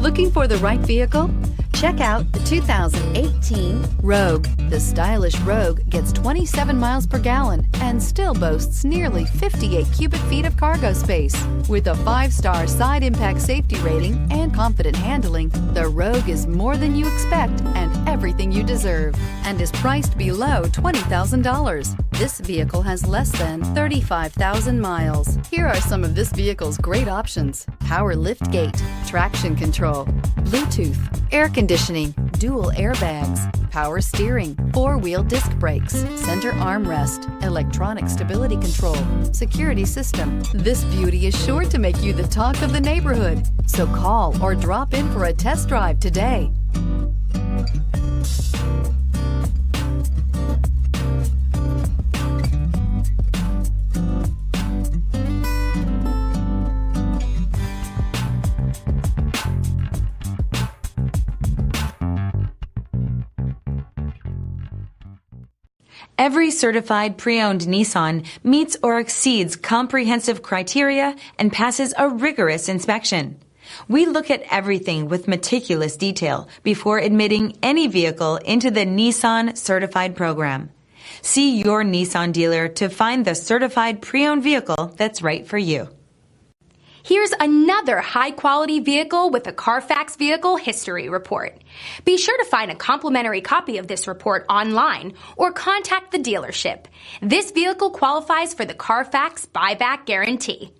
Looking for the right vehicle? Check out the 2018 Rogue. The stylish Rogue gets 27 miles per gallon and still boasts nearly 58 cubic feet of cargo space. With a 5-star side impact safety rating and confident handling, the Rogue is more than you expect and everything you deserve, and is priced below $20,000. This vehicle has less than 35,000 miles. Here are some of this vehicle's great options: power liftgate, traction control, Bluetooth, air conditioning, dual airbags, power steering, 4-wheel disc brakes, center armrest, electronic stability control, security system. This beauty is sure to make you the talk of the neighborhood. So call or drop in for a test drive today. Every certified pre-owned Nissan meets or exceeds comprehensive criteria and passes a rigorous inspection. We look at everything with meticulous detail before admitting any vehicle into the Nissan Certified Program. See your Nissan dealer to find the certified pre-owned vehicle that's right for you. Here's another high-quality vehicle with a Carfax Vehicle History Report. Be sure to find a complimentary copy of this report online or contact the dealership. This vehicle qualifies for the Carfax Buyback Guarantee.